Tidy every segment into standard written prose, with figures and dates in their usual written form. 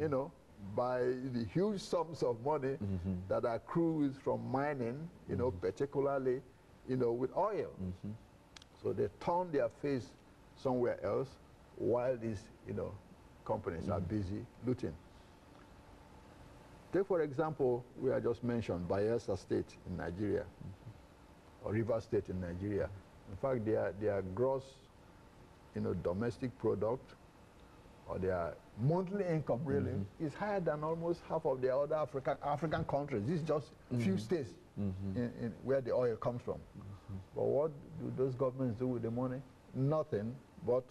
you know, by the huge sums of money that accrues from mining, you know, particularly, you know, with oil. So they turn their face somewhere else while these, you know, companies are busy looting. Take, for example, we have just mentioned Bayelsa State in Nigeria, or Rivers State in Nigeria. In fact, their gross, you know, domestic product, or their monthly income really, is higher than almost half of the other African countries. This is just few states in where the oil comes from. But what do those governments do with the money? Nothing but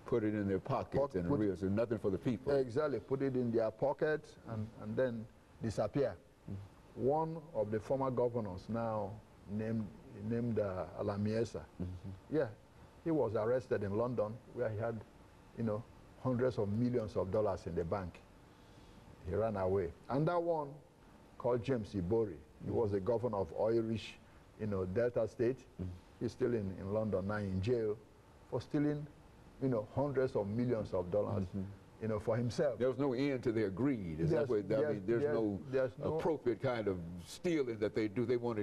put it in their pockets and real, so nothing for the people. Exactly, put it in their pockets and then disappear. One of the former governors now named LMadu3. Yeah, he was arrested in London where he had, you know, hundreds of millions of dollars in the bank. He ran away. And that one called James Ibori, he was the governor of oil-rich, you know, Delta State. He's still in London now in jail for stealing, you know, hundreds of millions of dollars, you know, for himself. There was no end to their greed. Is that what, I mean, there's no appropriate kind of stealing that they do. They want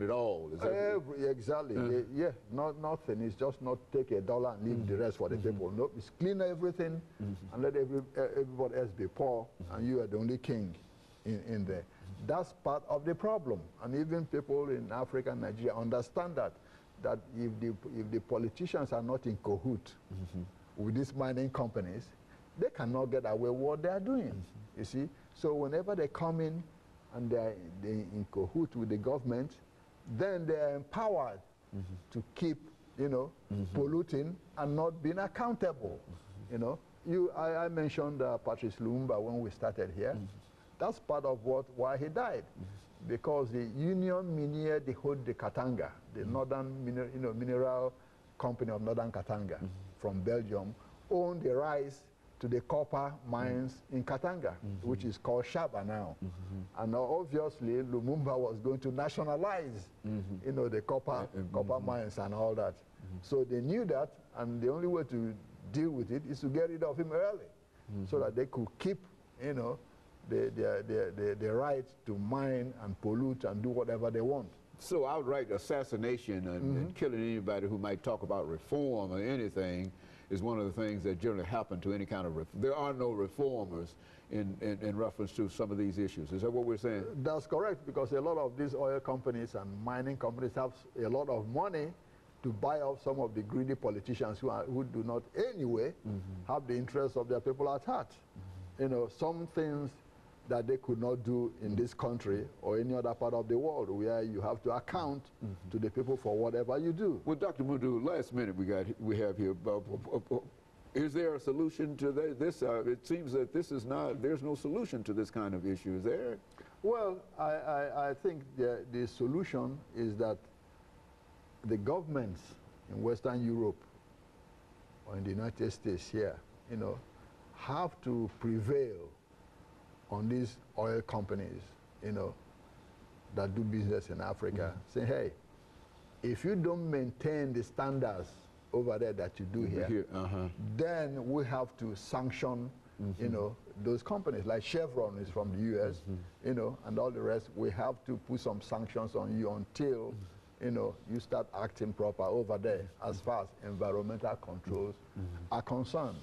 it all. Is that exactly. Yeah, nothing. It's just not take a dollar and leave the rest for the people. No, it's clean everything and let everybody else be poor, and you are the only king in there. That's part of the problem. And even people in Africa and Nigeria understand that if the politicians are not in cahoot with these mining companies, they cannot get away with what they are doing, you see. So whenever they come in and they're in cahoot with the government, then they're empowered to keep, you know, polluting and not being accountable, you know. I mentioned Patrice Lumumba when we started here. That's part of why he died, because the Union Minière de Haute de Katanga, the northern mineral company of northern Katanga from Belgium, owned the rights to the copper mines in Katanga, which is called Shaba now. And obviously Lumumba was going to nationalize, you know, the copper mines and all that. So they knew that, and the only way to deal with it is to get rid of him early, so that they could keep, you know, the right to mine and pollute and do whatever they want. So outright assassination and killing anybody who might talk about reform or anything is one of the things that generally happen to any kind of there are no reformers in reference to some of these issues. Is that what we're saying? That's correct, because a lot of these oil companies and mining companies have a lot of money to buy off some of the greedy politicians who do not anyway have the interests of their people at heart. You know, some things that they could not do in this country or any other part of the world, where you have to account to the people for whatever you do. Well, Dr. Madu, last minute we have here. Is there a solution to this? It seems that there's no solution to this kind of issue, is there? Well, I think the solution is that the governments in Western Europe or in the United States here, you know, have to prevail on these oil companies, you know, that do business in Africa, say, hey, if you don't maintain the standards over there that you do here, then we have to sanction, you know, those companies. Like Chevron is from the U.S., you know, and all the rest. We have to put some sanctions on you until, you know, you start acting proper over there as far as environmental controls are concerned.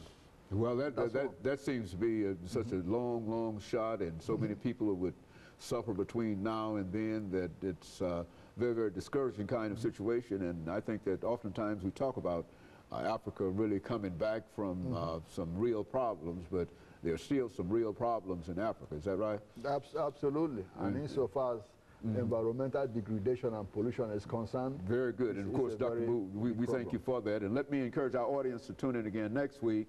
Well, that seems to be such a long shot, and so many people would suffer between now and then that it's a very, very discouraging kind of situation. And I think that oftentimes we talk about Africa really coming back from some real problems, but there's still some real problems in Africa. Is that right? Absolutely. And insofar as environmental degradation and pollution is concerned. Very good. And of course, Dr. Wu, we thank you for that. And let me encourage our audience to tune in again next week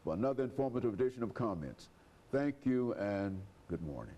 for another informative edition of Comments. Thank you and good morning.